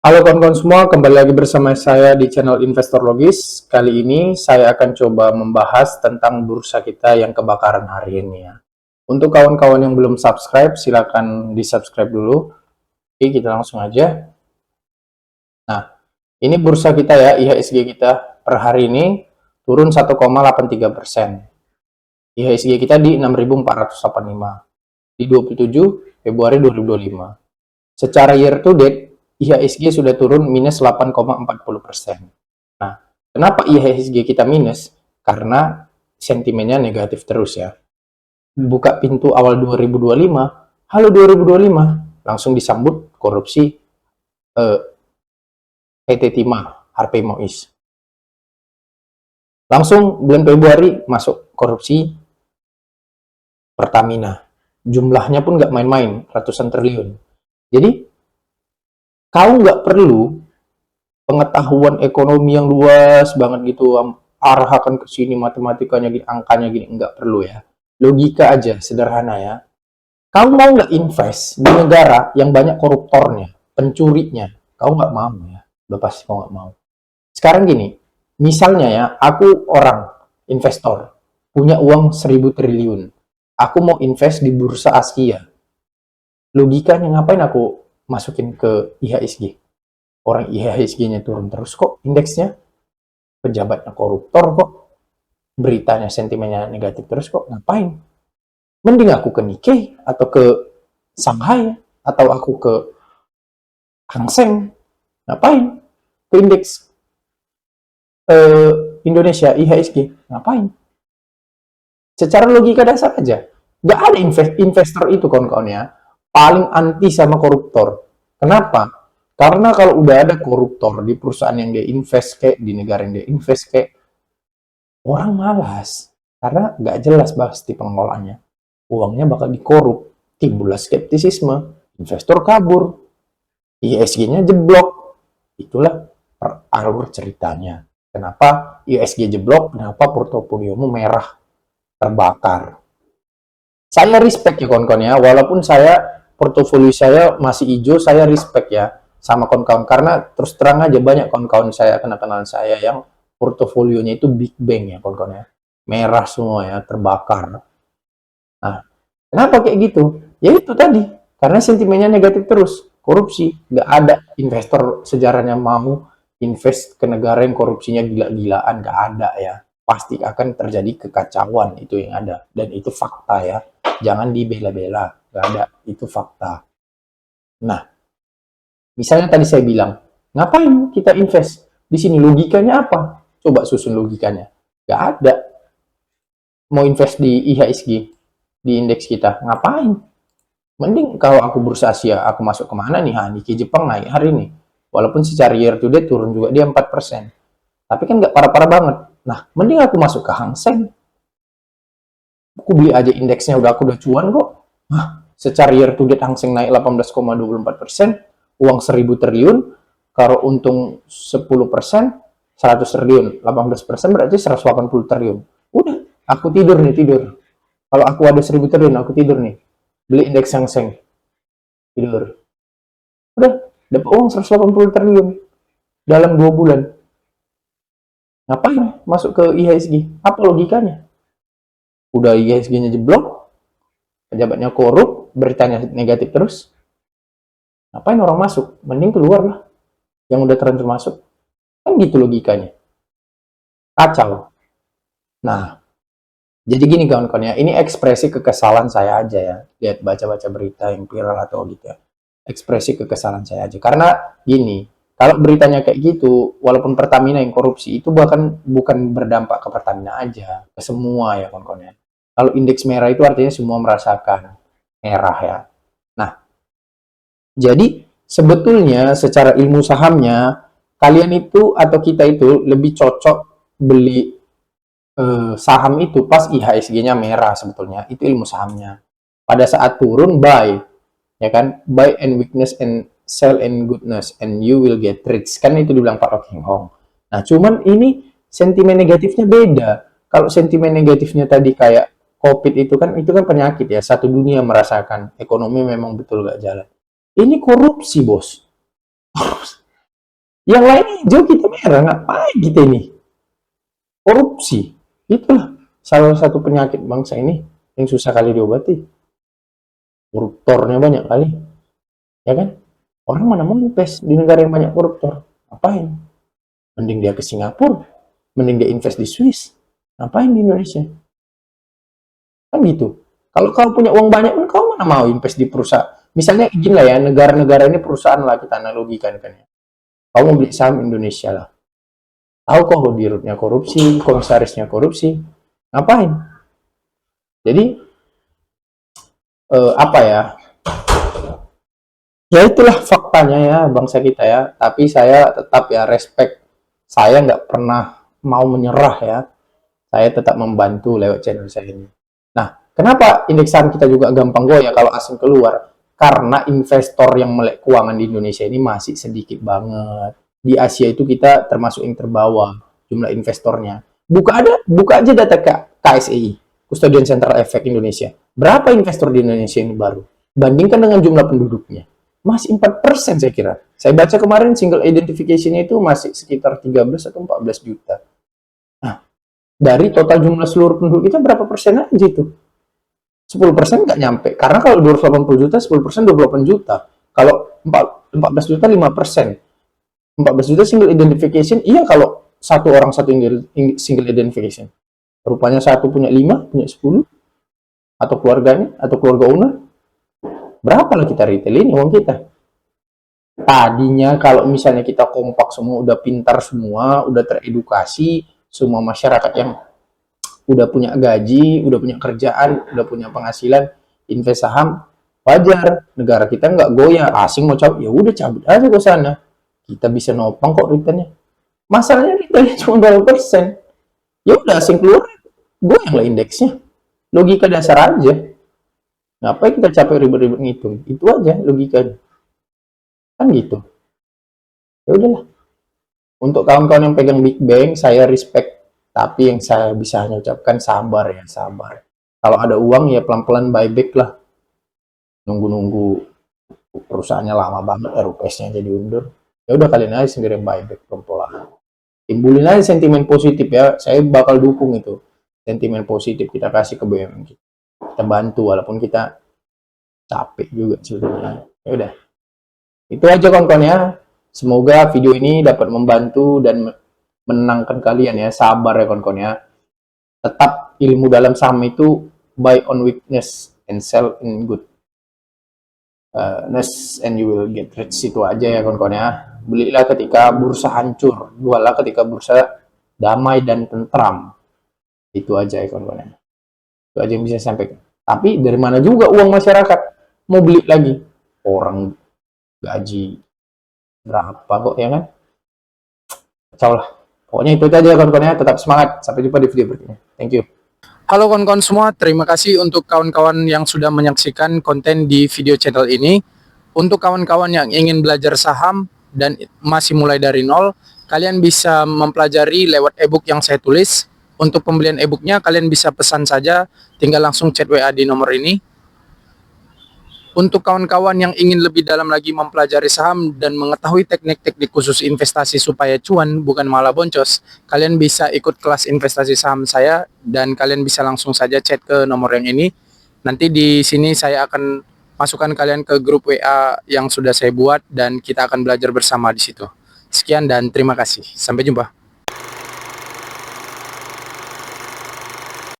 Halo kawan-kawan semua, kembali lagi bersama saya di channel Investor Logis. Kali ini saya akan coba membahas tentang bursa kita yang kebakaran hari ini ya. Untuk kawan-kawan yang belum subscribe, silakan di-subscribe dulu. Oke, kita langsung aja. Nah, ini bursa kita ya, IHSG kita per hari ini turun 1,83%. IHSG kita di 6.485 di 27 Februari 2025. Secara year to date, IHSG sudah turun minus 8,40%. Nah, kenapa IHSG kita minus? Karena sentimennya negatif terus ya. Buka pintu awal 2025, halo 2025, langsung disambut korupsi PT Timah, Harvey Mois. Langsung bulan Februari masuk korupsi Pertamina. Jumlahnya pun nggak main-main, ratusan triliun. Jadi, kau nggak perlu pengetahuan ekonomi yang luas banget gitu, arahkan ke sini matematikanya gini, angkanya gini, nggak perlu ya. Logika aja, sederhana ya. Kau mau nggak invest di negara yang banyak koruptornya, pencurinya? Kau nggak mau ya, udah pasti kau nggak mau. Sekarang gini, misalnya ya, aku orang investor, punya uang 1.000 triliun. Aku mau invest di bursa Asia. Logikanya ngapain aku masukin ke IHSG? Orang IHSG-nya turun terus kok indeksnya, pejabatnya koruptor kok, beritanya sentimennya negatif terus kok, ngapain? Mending aku ke Nikkei atau ke Shanghai atau aku ke Hang Seng, ngapain? Ke indeks Indonesia IHSG, ngapain? Secara logika dasar aja, nggak ada investor itu kawan-kawan ya, paling anti sama koruptor. Kenapa? Karena kalau udah ada koruptor di perusahaan yang dia invest kayak di negara yang dia invest kayak, orang malas karena nggak jelas pasti pengelolaannya. Uangnya bakal dikorup, timbullah skeptisisme, investor kabur, ISG-nya jeblok. Itulah alur ceritanya. Kenapa ISG jeblok? Kenapa portofoliomu merah, terbakar? Saya respect ya kawan-kawan ya, walaupun saya portofolio saya masih hijau, saya respect ya sama kawan-kawan karena terus terang aja banyak kawan-kawan saya, kenalan saya yang portofolionya itu big bang ya kawan-kawan ya, merah semua ya, terbakar. Nah, kenapa kayak gitu? Ya itu tadi, karena sentimennya negatif terus, korupsi, nggak ada investor sejarahnya mau invest ke negara yang korupsinya gila-gilaan, nggak ada ya. Pasti akan terjadi kekacauan, itu yang ada, dan itu fakta ya. Jangan dibela-bela, nggak ada, itu fakta. Nah, misalnya tadi saya bilang, ngapain kita invest di sini? Logikanya apa? Coba susun logikanya. Nggak ada. Mau invest di IHSG, di indeks kita, ngapain? Mending kalau aku bursa Asia, aku masuk kemana nih? Nikkei Jepang naik hari ini. Walaupun secara year to date turun juga dia 4%. Tapi kan nggak parah-parah banget. Nah, mending aku masuk ke Hang Seng. Aku beli aja indeksnya, udah cuan kok. Nah, secara year to date Hang Seng naik 18,24%, uang 1.000 triliun, kalau untung 10%, 100 triliun, 18% berarti 180 triliun. Udah, aku tidur nih, tidur. Kalau aku ada 1.000 triliun, aku tidur nih. Beli indeks Hang Seng, tidur. Udah, dapat uang 180 triliun dalam 2 bulan. Ngapain masuk ke IHSG? Apa logikanya? Udah IHSG-nya jeblok, pejabatnya korup, beritanya negatif terus. Ngapain orang masuk? Mending keluar lah. Yang udah terlanjur masuk. Kan gitu logikanya. Kacau. Nah, jadi gini kawan-kawan ya, ini ekspresi kekesalan saya aja ya. Lihat baca-baca berita yang viral atau gitu ya. Ekspresi kekesalan saya aja. Karena gini, kalau beritanya kayak gitu, walaupun Pertamina yang korupsi, itu bahkan bukan berdampak ke Pertamina aja, ke semua ya kawan-kawan ya. Kalau indeks merah itu artinya semua merasakan merah ya. Nah, jadi sebetulnya secara ilmu sahamnya, kalian itu atau kita itu lebih cocok beli saham itu pas IHSG-nya merah sebetulnya. Itu ilmu sahamnya. Pada saat turun, buy. Ya kan? Buy and weakness and sell and goodness and you will get rich. Kan itu dibilang Pak Rocking Hong. Nah, cuman ini sentimen negatifnya beda. Kalau sentimen negatifnya tadi kayak COVID itu kan penyakit ya. Satu dunia merasakan ekonomi memang betul gak jalan. Ini korupsi, bos. Yang lain hijau, kita merah. Ngapain kita ini? Korupsi. Itulah salah satu penyakit bangsa ini yang susah kali diobati. Koruptornya banyak kali. Ya kan? Orang mana mau invest di negara yang banyak koruptor? Ngapain? Mending dia ke Singapura. Mending dia invest di Swiss. Ngapain di Indonesia? Kan gitu. Kalau kau punya uang banyak pun kau mana mau invest di perusahaan. Misalnya gini lah ya, negara-negara ini perusahaan lah kita analogikan kan ya. Kau mau beli saham Indonesia lah. Tahu kok di rootnya korupsi, komisarisnya korupsi. Ngapain? Jadi apa ya? Ya itulah faktanya ya bangsa kita ya. Tapi saya tetap ya respect. Saya nggak pernah mau menyerah ya. Saya tetap membantu lewat channel saya ini. Nah, kenapa indeks saham kita juga gampang goyah kalau asing keluar? Karena investor yang melek keuangan di Indonesia ini masih sedikit banget. Di Asia itu kita termasuk yang terbawah jumlah investornya. Buka aja data KSEI, Custodian Central Effect Indonesia. Berapa investor di Indonesia ini baru? Bandingkan dengan jumlah penduduknya. Masih 4% saya kira. Saya baca kemarin single identification-nya itu masih sekitar 13 atau 14 juta. Nah, dari total jumlah seluruh penduduk kita berapa persen aja itu? 10% nggak nyampe. Karena kalau 280 juta, 10% 28 juta. Kalau 14 juta, 5%. 14 juta single identification, iya kalau satu orang satu single identification. Rupanya satu punya 5, punya 10, atau keluarganya, atau keluarga owner. Berapa lah kita retail ini uang kita? Tadinya kalau misalnya kita kompak semua, udah pintar semua, udah teredukasi, semua masyarakat yang udah punya gaji, udah punya kerjaan, udah punya penghasilan, invest saham, wajar. Negara kita nggak goyah, asing mau cabut, ya udah cabut aja ke sana. Kita bisa nopang kok returnnya. Masalahnya returnnya cuma 2%. Ya udah asing keluar, goyang lah indeksnya. Logika dasar aja. Ngapain kita capek ribet-ribet ngitung? Itu aja logikanya. Kan gitu. Ya udahlah. Untuk kawan-kawan yang pegang big bank, saya respect. Tapi yang saya bisa hanya ucapkan sabar ya, sabar. Kalau ada uang ya pelan-pelan buyback lah. Nunggu-nunggu perusahaannya lama banget, RUPS-nya jadi undur. Ya udah kalian aja sendiri yang buyback pelan-pelan. Timbulin aja sentimen positif ya. Saya bakal dukung itu. Sentimen positif kita kasih ke BUMN kita. Kita bantu walaupun kita capek juga sebenarnya. Ya udah. Itu aja kawan-kawan ya. Semoga video ini dapat membantu dan menenangkan kalian ya. Sabar ya kawan-kawan ya. Tetap ilmu dalam saham itu buy on weakness and sell in good ness and you will get rich. Itu aja ya kawan-kawan ya. Belilah ketika bursa hancur, jualah ketika bursa damai dan tentram. Itu aja ya kawan-kawan ya. Itu aja yang bisa saya sampaikan. Tapi dari mana juga uang masyarakat mau beli lagi? Orang gaji berapa kok ya kan? Kacau lah. Pokoknya itu aja kawan-kawan ya. Tetap semangat. Sampai jumpa di video berikutnya. Thank you. Halo kawan-kawan semua, terima kasih untuk kawan-kawan yang sudah menyaksikan konten di video channel ini. Untuk kawan-kawan yang ingin belajar saham dan masih mulai dari nol, kalian bisa mempelajari lewat ebook yang saya tulis. Untuk pembelian ebooknya kalian bisa pesan saja, tinggal langsung chat WA di nomor ini. Untuk kawan-kawan yang ingin lebih dalam lagi mempelajari saham dan mengetahui teknik-teknik khusus investasi supaya cuan bukan malah boncos, kalian bisa ikut kelas investasi saham saya dan kalian bisa langsung saja chat ke nomor yang ini. Nanti di sini saya akan masukkan kalian ke grup WA yang sudah saya buat dan kita akan belajar bersama di situ. Sekian dan terima kasih. Sampai jumpa.